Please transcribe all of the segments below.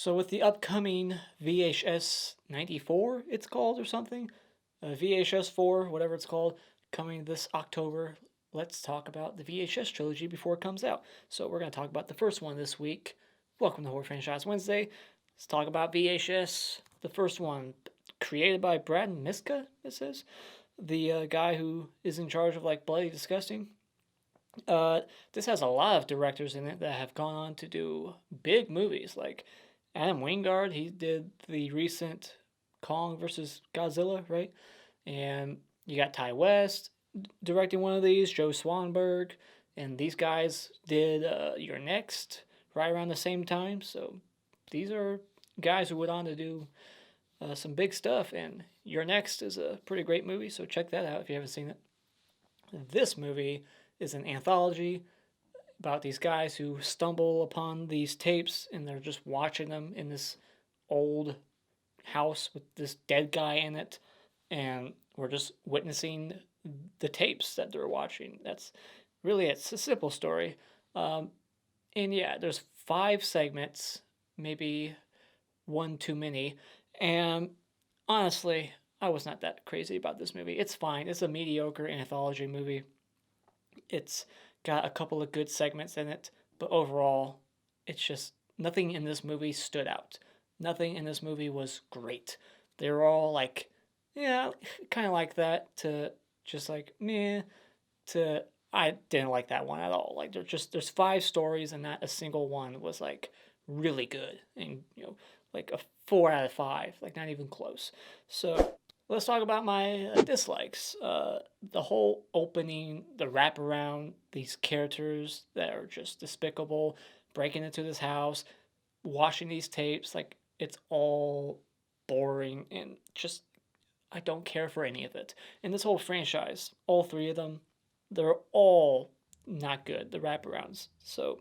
So with the upcoming VHS 94, it's called or something, VHS 4, whatever it's called, coming this October, let's talk about the VHS trilogy before it comes out. So we're going to talk about the first one this week. Welcome to Horror Franchise Wednesday. Let's talk about VHS, the first one, created by Brad Miska, it says, the guy who is in charge of like Bloody Disgusting. This has a lot of directors in it that have gone on to do big movies, like Adam Wingard. He did the recent Kong versus Godzilla, right? And you got Ty West directing one of these, Joe Swanberg, and these guys did Your Next right around the same time. So these are guys who went on to do some big stuff, and Your Next is a pretty great movie, so check that out if you haven't seen it. This movie is an anthology about these guys who stumble upon these tapes and they're just watching them in this old house with this dead guy in it, and we're just witnessing the tapes that they're watching. That's really it's a simple story. And yeah, there's 5 segments, maybe one too many, and honestly, I was not that crazy about this movie. It's fine. It's a mediocre anthology movie. It's got a couple of good segments in it, but overall, it's just nothing in this movie stood out. Nothing in this movie was great. They were all like, yeah, kind of like that, to just like, meh, to I didn't like that one at all. Like there's 5 stories and not a single one was like really good, and like a 4 out of 5, like not even close. So let's talk about my dislikes. The whole opening, the wraparound, these characters that are just despicable, breaking into this house, watching these tapes, like it's all boring and just I don't care for any of it. And this whole franchise, all 3 of them, they're all not good. The wraparounds. So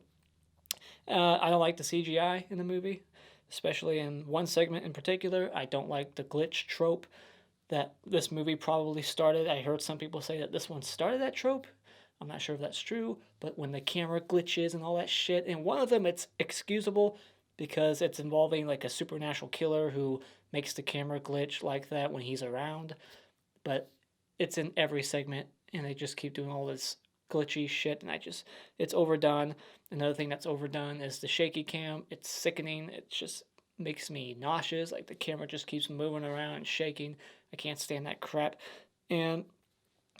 I don't like the CGI in the movie, especially in one segment in particular. I don't like the glitch trope that this movie probably started. I heard some people say that this one started that trope. I'm not sure if that's true, but when the camera glitches and all that shit, and one of them it's excusable because it's involving like a supernatural killer who makes the camera glitch like that when he's around, but it's in every segment and they just keep doing all this glitchy shit and it's overdone. Another thing that's overdone is the shaky cam. It's sickening. It just makes me nauseous. Like the camera just keeps moving around and shaking. I can't stand that crap. And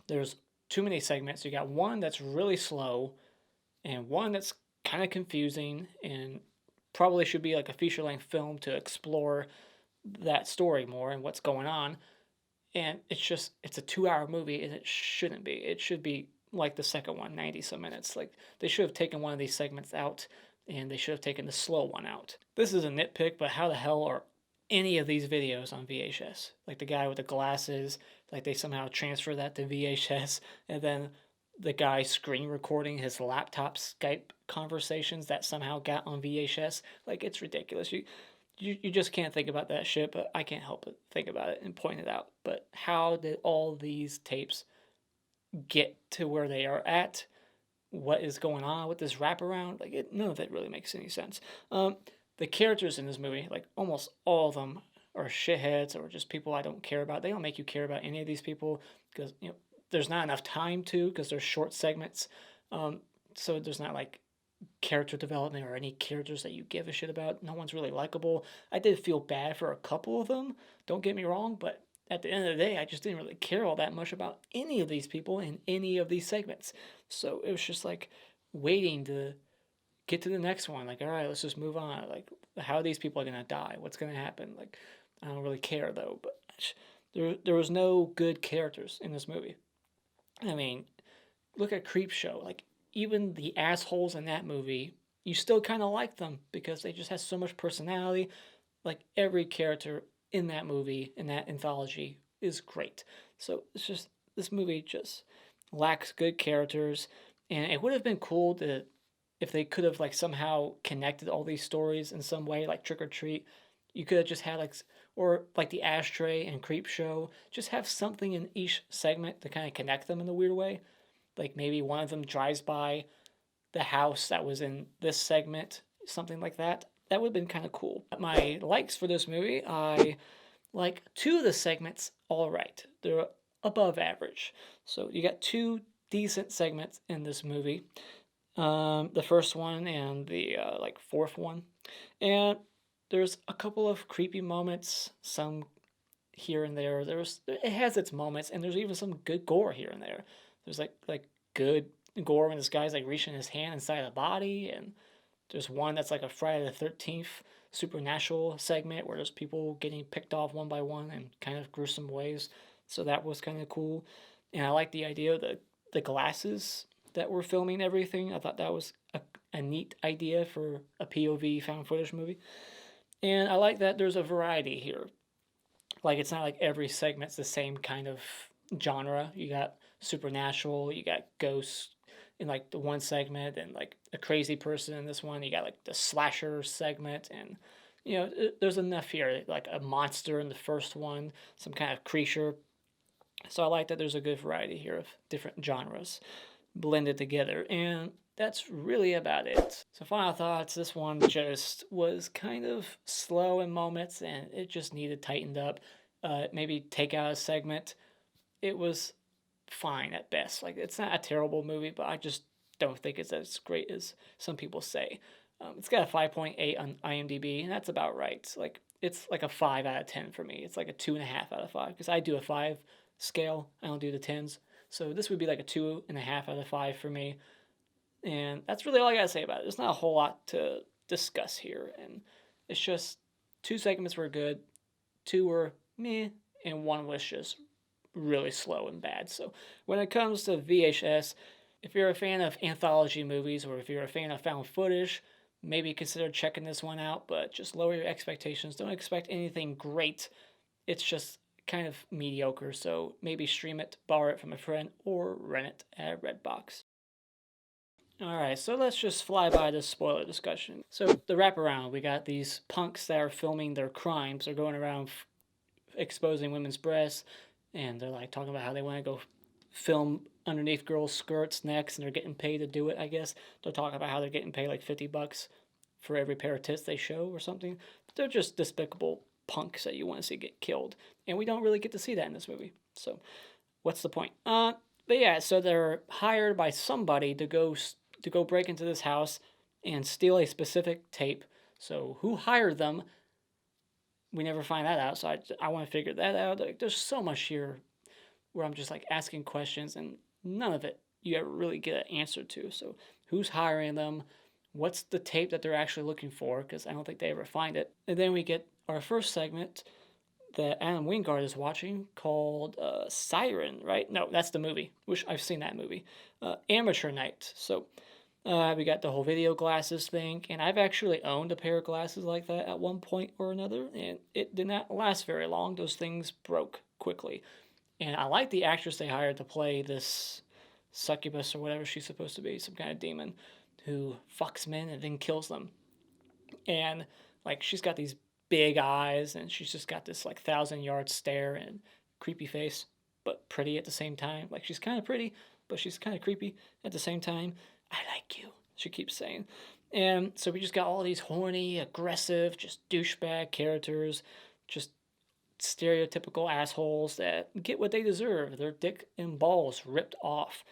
there's too many segments. You got one that's really slow and one that's kind of confusing and probably should be like a feature length film to explore that story more and what's going on. And it's a 2 hour movie and it shouldn't be. It should be like the second one, 90 some minutes. Like they should have taken one of these segments out and they should have taken the slow one out. This is a nitpick, but how the hell are any of these videos on VHS? Like the guy with the glasses, like they somehow transfer that to VHS, and then the guy screen recording his laptop Skype conversations that somehow got on VHS. Like it's ridiculous. You just can't think about that shit, but I can't help but think about it and point it out. But how did all these tapes get to where they are at? What is going on with this wraparound? Like, none of it really makes any sense. The characters in this movie, like almost all of them, are shitheads or just people I don't care about. They don't make you care about any of these people because there's not enough time to because they're short segments. So there's not like character development or any characters that you give a shit about. No one's really likable. I did feel bad for a couple of them, don't get me wrong, but at the end of the day, I just didn't really care all that much about any of these people in any of these segments. So it was just like waiting to get to the next one. Like, all right, let's just move on. Like, how are these people going to die? What's going to happen? Like, I don't really care though, but there was no good characters in this movie. I mean, look at Creepshow. Like, even the assholes in that movie, you still kind of like them because they just have so much personality. Like every character in that movie, in that anthology, is great. So it's just this movie just lacks good characters, and it would have been cool to if they could have like somehow connected all these stories in some way, like Trick or Treat. You could have just had like or like the Ashtray and Creepshow, just have something in each segment to kind of connect them in a weird way. Like maybe one of them drives by the house that was in this segment, something like that. That would have been kind of cool. My likes for this movie, I like two of the segments all right. They're above average. So you got two decent segments in this movie. The first one and the like fourth one. And there's a couple of creepy moments, some here and there. It has its moments, and there's even some good gore here and there. There's like good gore when this guy's like reaching his hand inside the body, and there's one that's like a Friday the 13th supernatural segment where there's people getting picked off one by one in kind of gruesome ways. So that was kind of cool. And I like the idea of the glasses that were filming everything. I thought that was a neat idea for a POV found footage movie. And I like that there's a variety here. Like, it's not like every segment's the same kind of genre. You got supernatural, you got ghosts in like the one segment, and like a crazy person in this one. You got like the slasher segment, and there's enough here. Like a monster in the first one, some kind of creature. So I like that there's a good variety here of different genres blended together, and that's really about it. So final thoughts, this one just was kind of slow in moments, and it just needed tightened up. Maybe take out a segment. It was fine at best. Like, it's not a terrible movie, but I just don't think it's as great as some people say. It's got a 5.8 on IMDb, and that's about right. Like, it's like a 5 out of 10 for me. It's like a 2.5 out of 5, because I do a 5 scale. I don't do the 10s. So this would be like a 2.5 out of 5 for me. And that's really all I gotta say about it. There's not a whole lot to discuss here, and it's just two segments were good, two were meh, and one was just really slow and bad. So when it comes to VHS, if you're a fan of anthology movies or if you're a fan of found footage, maybe consider checking this one out, but just lower your expectations. Don't expect anything great. It's just kind of mediocre, so maybe stream it, borrow it from a friend, or rent it at Redbox. Alright, so let's just fly by this spoiler discussion. So, the wraparound, we got these punks that are filming their crimes. They're going around exposing women's breasts, and they're like talking about how they want to go film underneath girls' skirts next, and they're getting paid to do it, I guess. They're talking about how they're getting paid like $50 for every pair of tits they show or something. But they're just despicable punks that you want to see get killed. And we don't really get to see that in this movie. So, what's the point? But yeah, so they're hired by somebody to go break into this house and steal a specific tape. So who hired them? We never find that out. So I want to figure that out. Like, there's so much here where I'm just like asking questions, and none of it you ever really get an answer to. So who's hiring them? What's the tape that they're actually looking for? Because I don't think they ever find it. And then we get our first segment that Adam Wingard is watching called Siren, right? No, that's the movie. Which I've seen that movie. Amateur Night. So we got the whole video glasses thing, and I've actually owned a pair of glasses like that at one point or another, and it did not last very long. Those things broke quickly. And I like the actress they hired to play this succubus or whatever she's supposed to be, some kind of demon who fucks men and then kills them. And like, she's got these big eyes, and she's just got this like 1,000-yard stare and creepy face, but pretty at the same time. Like, she's kind of pretty, but she's kind of creepy at the same time. I like you, she keeps saying. And so we just got all these horny, aggressive, just douchebag characters, just stereotypical assholes that get what they deserve, their dick and balls ripped off.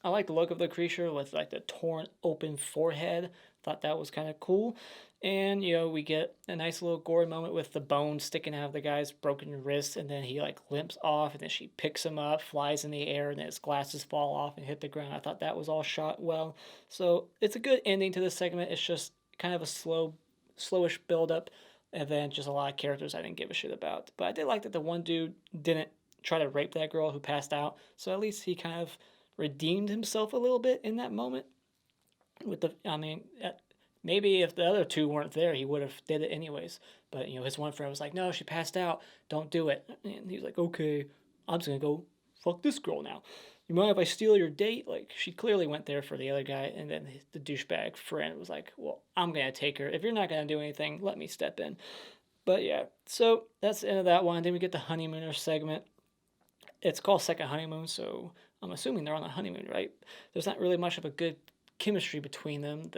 I like the look of the creature with like the torn open forehead. Thought that was kind of cool. And we get a nice little gory moment with the bone sticking out of the guy's broken wrist, and then he like limps off, and then she picks him up, flies in the air, and then his glasses fall off and hit the ground. I thought that was all shot well. So it's a good ending to this segment. It's just kind of a slowish build up, and then just a lot of characters I didn't give a shit about. But I did like that the one dude didn't try to rape that girl who passed out. So at least he kind of redeemed himself a little bit in that moment. Maybe if the other two weren't there, he would have did it anyways. But his one friend was like, "No, she passed out. Don't do it." And he was like, "Okay, I'm just gonna go fuck this girl now. You mind if I steal your date?" Like, she clearly went there for the other guy, and then the douchebag friend was like, "Well, I'm gonna take her. If you're not gonna do anything, let me step in." But yeah, so that's the end of that one. Then we get the honeymooner segment. It's called Second Honeymoon, so I'm assuming they're on a honeymoon, right? There's not really much of a good chemistry between them.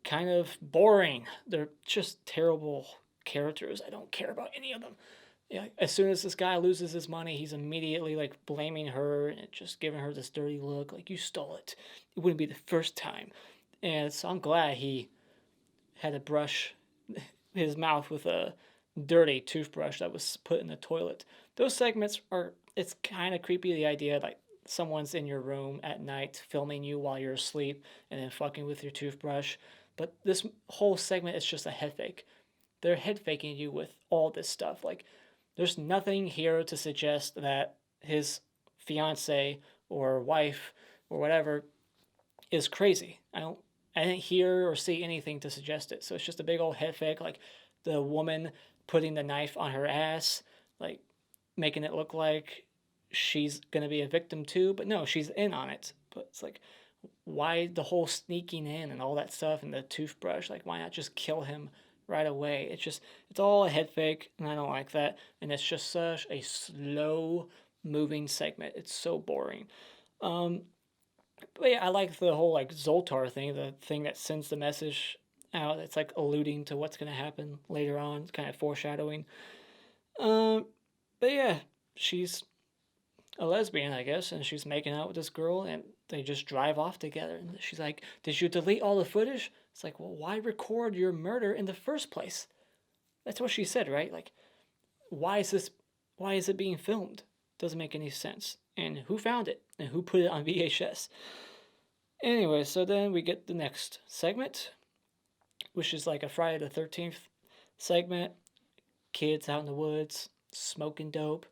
kind of boring. They're just terrible characters. I don't care about any of them. Yeah, as soon as this guy loses his money, he's immediately like blaming her and just giving her this dirty look, like you stole it. It wouldn't be the first time. And so I'm glad he had to brush his mouth with a dirty toothbrush that was put in the toilet. Those segments are, it's kind of creepy, the idea like someone's in your room at night filming you while you're asleep and then fucking with your toothbrush. But this whole segment is just a head fake. They're head faking you with all this stuff. Like, there's nothing here to suggest that his fiance or wife or whatever is crazy. I didn't hear or see anything to suggest it. So it's just a big old head fake, like the woman putting the knife on her ass, like making it look like she's gonna be a victim too, but no, she's in on it. But it's like, why the whole sneaking in and all that stuff and the toothbrush? Like, why not just kill him right away? It's all a head fake, and I don't like that. And it's just such a slow moving segment. It's so boring. Um, but yeah, I like the whole like Zoltar thing, the thing that sends the message out. It's like alluding to what's gonna happen later on. It's kind of foreshadowing. Um, but yeah, she's a lesbian, I guess, and she's making out with this girl, and they just drive off together. And she's like, "Did you delete all the footage?" It's like, well, why record your murder in the first place? That's what she said, right? Like, why is this? Why is it being filmed? Doesn't make any sense. And who found it? And who put it on VHS? Anyway, so then we get the next segment, which is like a Friday the 13th segment. Kids out in the woods, smoking dope,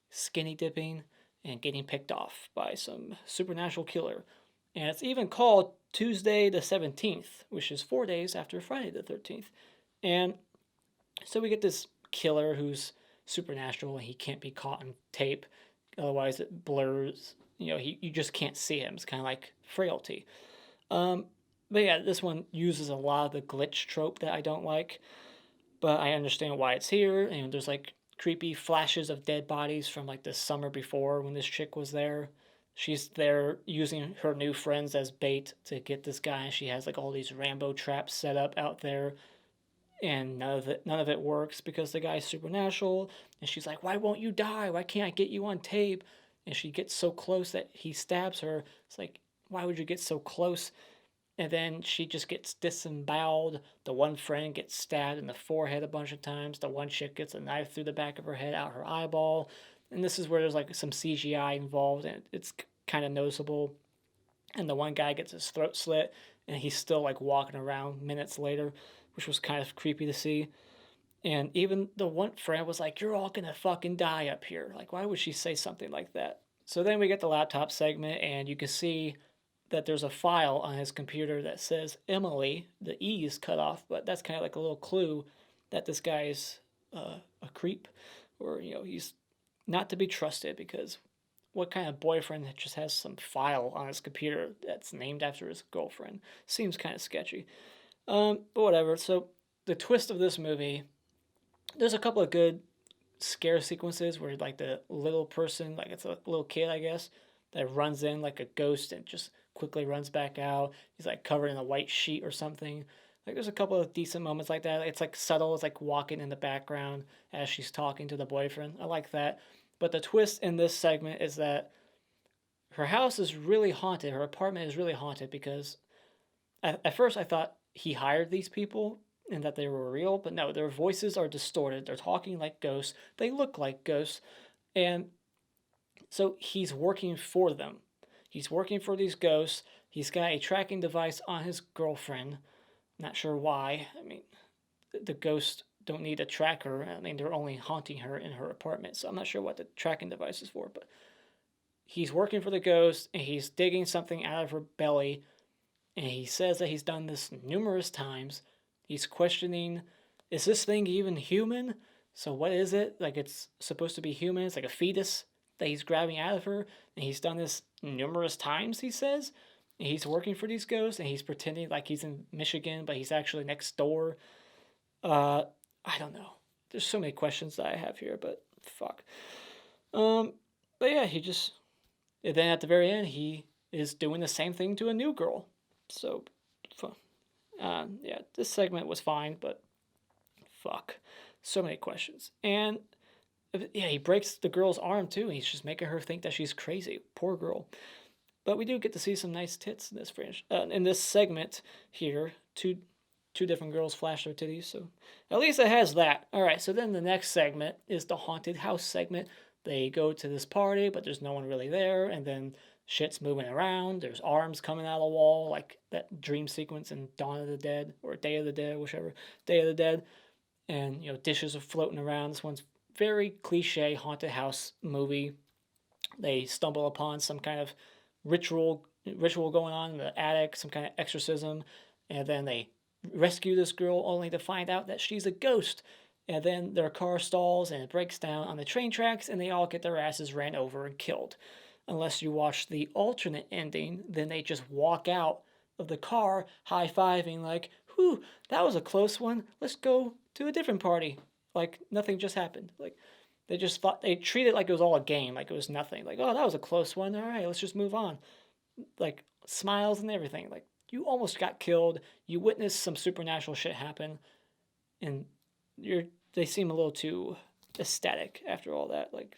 skinny dipping, and getting picked off by some supernatural killer. And it's even called Tuesday the 17th, which is 4 days after Friday the 13th. And so we get this killer who's supernatural and he can't be caught on tape, otherwise it blurs. You just can't see him. It's kind of like frailty. Um, but yeah, this one uses a lot of the glitch trope that I don't like, but I understand why it's here. And there's like creepy flashes of dead bodies from like the summer before when this chick was there. She's there using her new friends as bait to get this guy. She has like all these Rambo traps set up out there, and none of it works because the guy's supernatural. And she's like, "Why won't you die? Why can't I get you on tape?" And she gets so close that he stabs her. It's like, why would you get so close? And then she just gets disemboweled. The one friend gets stabbed in the forehead a bunch of times. The one chick gets a knife through the back of her head, out her eyeball. And this is where there's like some CGI involved, and it's kind of noticeable. And the one guy gets his throat slit, and he's still like walking around minutes later, which was kind of creepy to see. And even the one friend was like, "You're all gonna fucking die up here." Like, why would she say something like that? So then we get the laptop segment, and you can see that there's a file on his computer that says Emily. The E is cut off, but that's kind of like a little clue that this guy is a creep, or he's not to be trusted, because what kind of boyfriend that just has some file on his computer that's named after his girlfriend? Seems kind of sketchy. But whatever. So the twist of this movie, there's a couple of good scare sequences where like the little person, like it's a little kid, I guess, that runs in like a ghost and just quickly runs back out. He's like covered in a white sheet or something. Like there's a couple of decent moments like that. It's like subtle. It's like walking in the background as she's talking to the boyfriend. I like that. But the twist in this segment is that her house is really haunted. Her apartment is really haunted because at first I thought he hired these people and that they were real, but no, their voices are distorted. They're talking like ghosts. They look like ghosts. And so he's working for them. He's working for these ghosts. He's got a tracking device on his girlfriend. Not sure why. I mean, the ghosts don't need a tracker. I mean, they're only haunting her in her apartment. So I'm not sure what the tracking device is for, but he's working for the ghost and he's digging something out of her belly. And he says that he's done this numerous times. He's questioning, is this thing even human? So what is it? Like it's supposed to be human. It's like a fetus that he's grabbing out of her. And he's done this numerous times, he says. And he's working for these ghosts and he's pretending like he's in Michigan, but he's actually next door. Uh, I don't know. There's so many questions that I have here, but fuck. Um, but yeah, and then at the very end, he is doing the same thing to a new girl. So, Yeah, this segment was fine, but fuck. So many questions. And yeah, he breaks the girl's arm too, and he's just making her think that she's crazy. Poor girl. But we do get to see some nice tits in this in this segment here. Two different girls flash their titties, so at least it has that. All right, so then the next segment is the haunted house segment. They go to this party, but there's no one really there, and then shit's moving around. There's arms coming out of the wall, like that dream sequence in Dawn of the Dead or Day of the Dead, whichever Day of the Dead, and dishes are floating around. This one's very cliche haunted house movie. They stumble upon some kind of ritual going on in the attic, some kind of exorcism, and then they rescue this girl only to find out that she's a ghost. And then their car stalls and it breaks down on the train tracks, and they all get their asses ran over and killed. Unless you watch the alternate ending, then they just walk out of the car high-fiving like, whew, that was a close one. Let's go to a different party. Like nothing just happened. Like they just thought, they treat it like it was all a game, like it was nothing. Like, oh, that was a close one. All right, let's just move on. Like smiles and everything. Like you almost got killed. You witnessed some supernatural shit happen, and they seem a little too ecstatic after all that. Like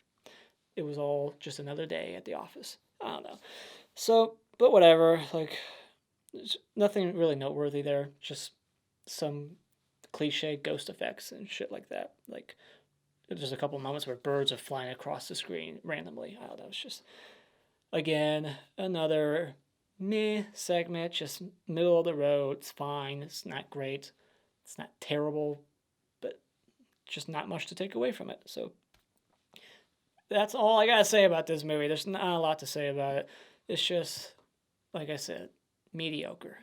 it was all just another day at the office. I don't know. So, but whatever. Like there's nothing really noteworthy there. Just some cliche ghost effects and shit like that. Like there's a couple moments where birds are flying across the screen randomly. I don't know. It's just, again, another meh segment, just middle of the road. It's fine. It's not great. It's not terrible, but just not much to take away from it. So that's all I gotta say about this movie. There's not a lot to say about it. It's just, like I said, mediocre.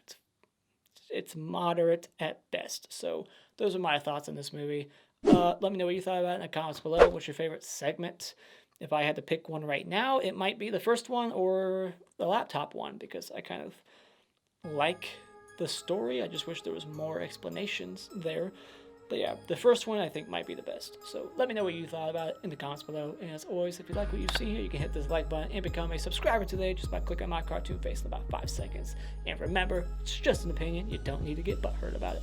It's moderate at best. So those are my thoughts on this movie. Let me know what you thought about it in the comments below. What's your favorite segment? If I had to pick one right now, it might be the first one or the laptop one, because I kind of like the story. I just wish there was more explanations there. But yeah, the first one I think might be the best. So let me know what you thought about it in the comments below. And as always, if you like what you've seen here, you can hit this like button and become a subscriber today just by clicking my cartoon face in about 5 seconds. And remember, it's just an opinion. You don't need to get butthurt about it.